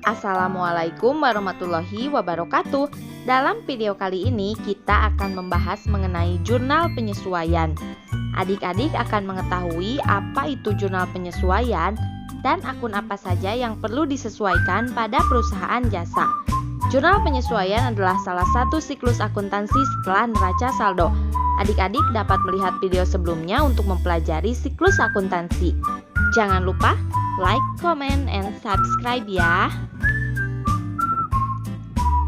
Assalamualaikum warahmatullahi wabarakatuh. Dalam video kali ini kita akan membahas mengenai jurnal penyesuaian. Adik-adik akan mengetahui apa itu jurnal penyesuaian dan akun apa saja yang perlu disesuaikan pada perusahaan jasa. Jurnal penyesuaian adalah salah satu siklus akuntansi setelah neraca saldo. Adik-adik dapat melihat video sebelumnya untuk mempelajari siklus akuntansi. Jangan lupa like, comment, and subscribe ya.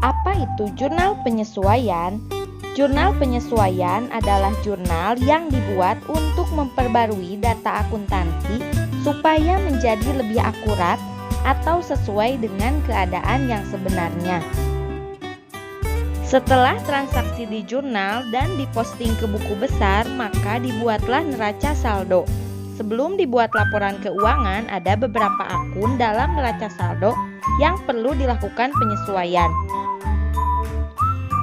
Apa itu jurnal penyesuaian? Jurnal penyesuaian adalah jurnal yang dibuat untuk memperbarui data akuntansi supaya menjadi lebih akurat atau sesuai dengan keadaan yang sebenarnya. Setelah transaksi di jurnal dan diposting ke buku besar, maka dibuatlah neraca saldo. Sebelum dibuat laporan keuangan, ada beberapa akun dalam neraca saldo yang perlu dilakukan penyesuaian.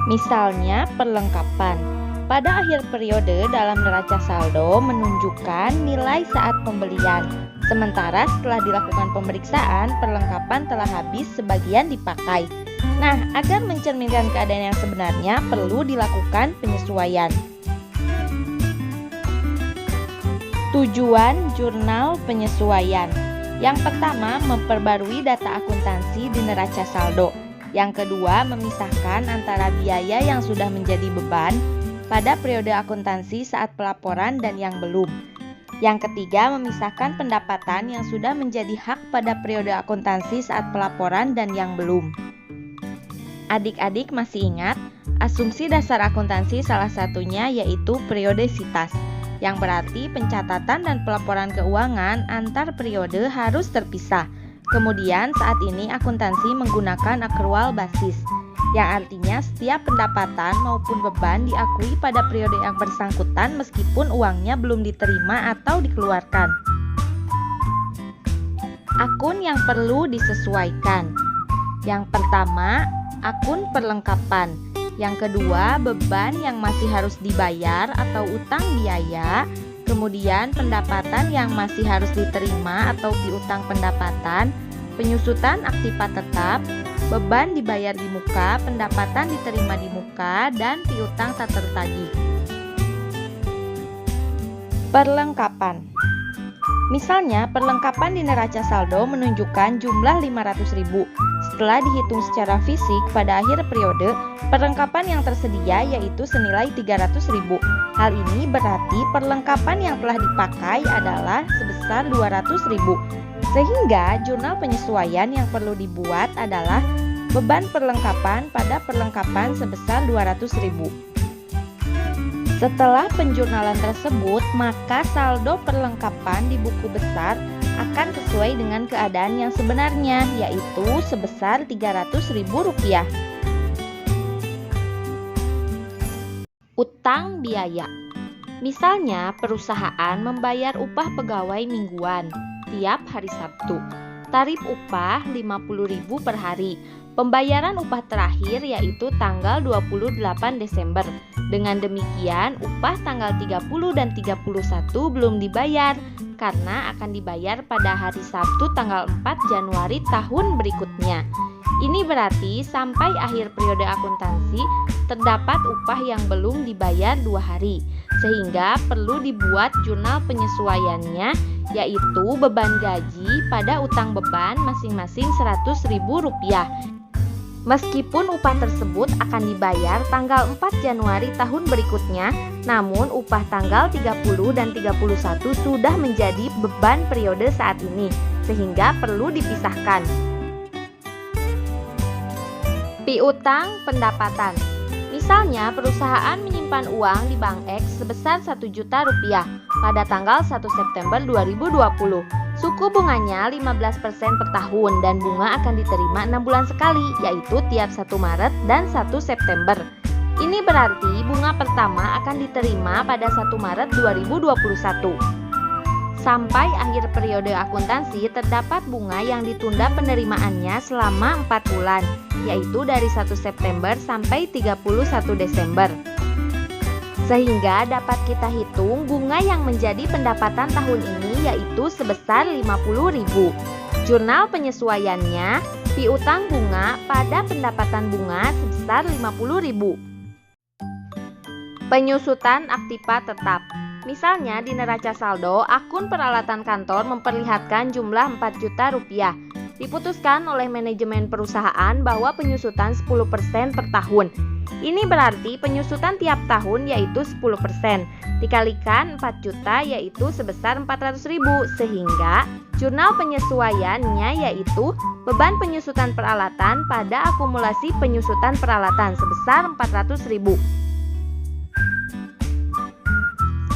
Misalnya perlengkapan. Pada akhir periode dalam neraca saldo menunjukkan nilai saat pembelian. Sementara setelah dilakukan pemeriksaan, perlengkapan telah habis sebagian dipakai. Nah, agar mencerminkan keadaan yang sebenarnya perlu dilakukan penyesuaian. Tujuan jurnal penyesuaian. Yang pertama, memperbarui data akuntansi di neraca saldo. Yang kedua, memisahkan antara biaya yang sudah menjadi beban pada periode akuntansi saat pelaporan dan yang belum. Yang ketiga, memisahkan pendapatan yang sudah menjadi hak pada periode akuntansi saat pelaporan dan yang belum. Adik-adik masih ingat, asumsi dasar akuntansi salah satunya yaitu periodisitas, yang berarti pencatatan dan pelaporan keuangan antar periode harus terpisah. Kemudian saat ini akuntansi menggunakan akrual basis, yang artinya setiap pendapatan maupun beban diakui pada periode yang bersangkutan meskipun uangnya belum diterima atau dikeluarkan. Akun yang perlu disesuaikan. Yang pertama, akun perlengkapan. Yang kedua, beban yang masih harus dibayar atau utang biaya. Kemudian pendapatan yang masih harus diterima atau piutang pendapatan, penyusutan aktiva tetap, beban dibayar di muka, pendapatan diterima di muka, dan piutang tak tertagih. Perlengkapan. Misalnya, perlengkapan di neraca saldo menunjukkan jumlah 500.000. Setelah dihitung secara fisik pada akhir periode, perlengkapan yang tersedia yaitu senilai 300.000. Hal ini berarti perlengkapan yang telah dipakai adalah sebesar 200.000. Sehingga jurnal penyesuaian yang perlu dibuat adalah beban perlengkapan pada perlengkapan sebesar 200.000. Setelah penjurnalan tersebut, maka saldo perlengkapan di buku besar akan sesuai dengan keadaan yang sebenarnya, yaitu sebesar Rp300.000. Utang biaya. Misalnya, perusahaan membayar upah pegawai mingguan tiap hari Sabtu. Tarif upah Rp50.000 per hari. Pembayaran upah terakhir yaitu tanggal 28 Desember. Dengan demikian, upah tanggal 30 dan 31 belum dibayar karena akan dibayar pada hari Sabtu tanggal 4 Januari tahun berikutnya. Ini berarti sampai akhir periode akuntansi terdapat upah yang belum dibayar 2 hari. Sehingga perlu dibuat jurnal penyesuaiannya, yaitu beban gaji pada utang beban masing-masing Rp100.000. Meskipun upah tersebut akan dibayar tanggal 4 Januari tahun berikutnya, namun upah tanggal 30 dan 31 sudah menjadi beban periode saat ini, sehingga perlu dipisahkan. Piutang pendapatan. Misalnya, perusahaan menyimpan uang di Bank X sebesar Rp1 juta pada tanggal 1 September 2020. Suku bunganya 15% per tahun dan bunga akan diterima 6 bulan sekali, yaitu tiap 1 Maret dan 1 September. Ini berarti bunga pertama akan diterima pada 1 Maret 2021. Sampai akhir periode akuntansi terdapat bunga yang ditunda penerimaannya selama 4 bulan, yaitu dari 1 September sampai 31 Desember. Sehingga dapat kita hitung bunga yang menjadi pendapatan tahun ini yaitu sebesar Rp50.000. Jurnal penyesuaiannya piutang bunga pada pendapatan bunga sebesar 50.000. Penyusutan aktiva tetap. Misalnya di neraca saldo, akun peralatan kantor memperlihatkan jumlah 4 juta rupiah. Diputuskan oleh manajemen perusahaan bahwa penyusutan 10% per tahun. Ini berarti penyusutan tiap tahun yaitu 10%, dikalikan 4 juta yaitu sebesar 400.000, sehingga jurnal penyesuaiannya yaitu beban penyusutan peralatan pada akumulasi penyusutan peralatan sebesar 400.000.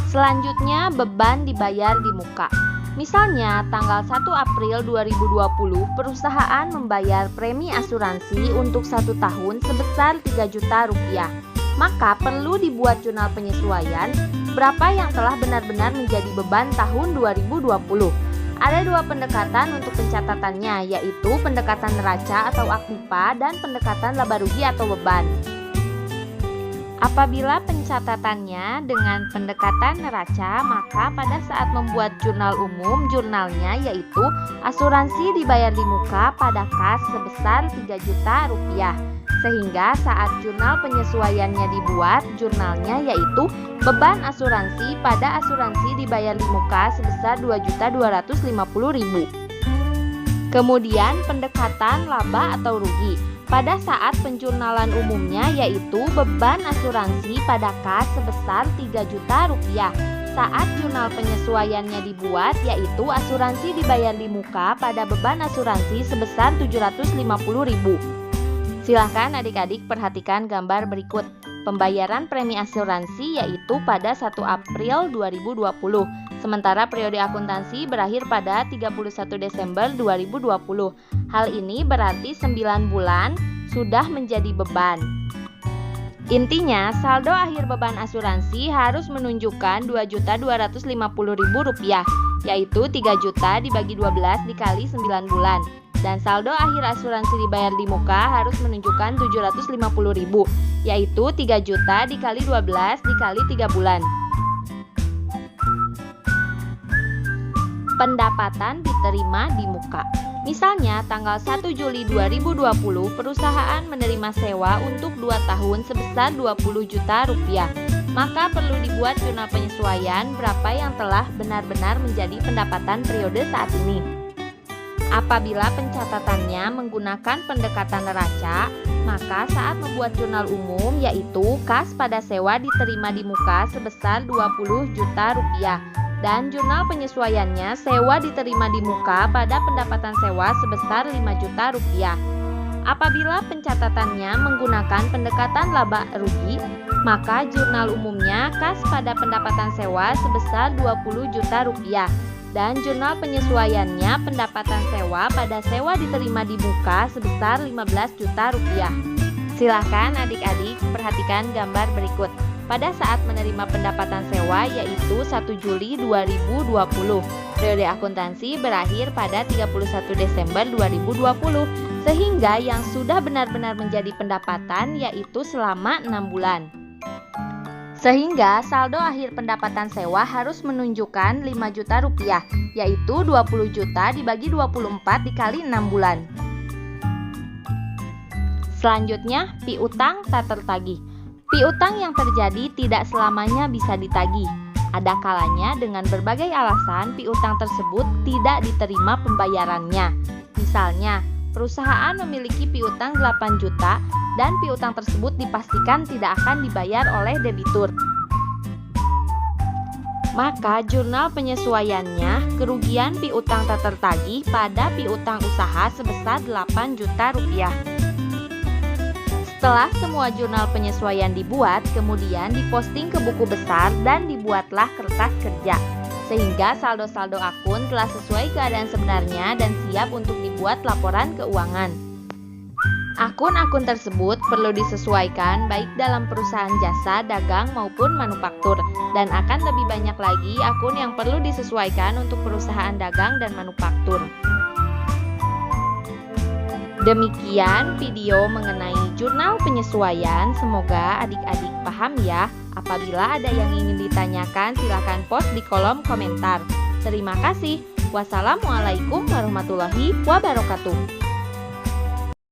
Selanjutnya, beban dibayar di muka. Misalnya, tanggal 1 April 2020, perusahaan membayar premi asuransi untuk 1 tahun sebesar 3 juta rupiah. Maka perlu dibuat jurnal penyesuaian berapa yang telah benar-benar menjadi beban tahun 2020. Ada 2 pendekatan untuk pencatatannya, yaitu pendekatan neraca atau aktiva dan pendekatan laba rugi atau beban. Apabila pencatatannya dengan pendekatan neraca, maka pada saat membuat jurnal umum, jurnalnya yaitu asuransi dibayar di muka pada kas sebesar 3 juta rupiah. Sehingga saat jurnal penyesuaiannya dibuat, jurnalnya yaitu beban asuransi pada asuransi dibayar di muka sebesar 2.250.000. Kemudian pendekatan laba atau rugi. Pada saat penjurnalan umumnya yaitu beban asuransi pada kas sebesar 3 juta rupiah. Saat jurnal penyesuaiannya dibuat yaitu asuransi dibayar di muka pada beban asuransi sebesar 750.000. Silahkan adik-adik perhatikan gambar berikut. Pembayaran premi asuransi yaitu pada 1 April 2020. Sementara periode akuntansi berakhir pada 31 Desember 2020. Hal ini berarti 9 bulan sudah menjadi beban. Intinya, saldo akhir beban asuransi harus menunjukkan Rp2.250.000, yaitu 3 juta dibagi 12 dikali 9 bulan. Dan saldo akhir asuransi dibayar di muka harus menunjukkan Rp750.000, yaitu 3 juta dikali 12 dikali 3 bulan. Pendapatan diterima di muka. Misalnya, tanggal 1 Juli 2020, perusahaan menerima sewa untuk 2 tahun sebesar 20 juta rupiah. Maka perlu dibuat jurnal penyesuaian berapa yang telah benar-benar menjadi pendapatan periode saat ini. Apabila pencatatannya menggunakan pendekatan neraca, maka saat membuat jurnal umum yaitu kas pada sewa diterima di muka sebesar 20 juta rupiah. Dan jurnal penyesuaiannya sewa diterima di muka pada pendapatan sewa sebesar 5 juta rupiah. Apabila pencatatannya menggunakan pendekatan laba rugi, maka jurnal umumnya kas pada pendapatan sewa sebesar 20 juta rupiah. Dan jurnal penyesuaiannya pendapatan sewa pada sewa diterima di muka sebesar 15 juta rupiah. Silahkan adik-adik perhatikan gambar berikut. Pada saat menerima pendapatan sewa yaitu 1 Juli 2020. Periode akuntansi berakhir pada 31 Desember 2020, sehingga yang sudah benar-benar menjadi pendapatan yaitu selama 6 bulan. Sehingga saldo akhir pendapatan sewa harus menunjukkan 5 juta rupiah, yaitu 20 juta dibagi 24 dikali 6 bulan. Selanjutnya, piutang tak tertagih. Piutang yang terjadi tidak selamanya bisa ditagih. Ada kalanya dengan berbagai alasan piutang tersebut tidak diterima pembayarannya. Misalnya, perusahaan memiliki piutang 8 juta dan piutang tersebut dipastikan tidak akan dibayar oleh debitur. Maka jurnal penyesuaiannya kerugian piutang tak tertagih pada piutang usaha sebesar 8 juta rupiah. Setelah semua jurnal penyesuaian dibuat, kemudian diposting ke buku besar dan dibuatlah kertas kerja. Sehingga saldo-saldo akun telah sesuai keadaan sebenarnya dan siap untuk dibuat laporan keuangan. Akun-akun tersebut perlu disesuaikan baik dalam perusahaan jasa, dagang maupun manufaktur. Dan akan lebih banyak lagi akun yang perlu disesuaikan untuk perusahaan dagang dan manufaktur. Demikian video mengenai jurnal penyesuaian. Semoga adik-adik paham ya. Apabila ada yang ingin ditanyakan, silakan post di kolom komentar. Terima kasih. Wassalamualaikum warahmatullahi wabarakatuh.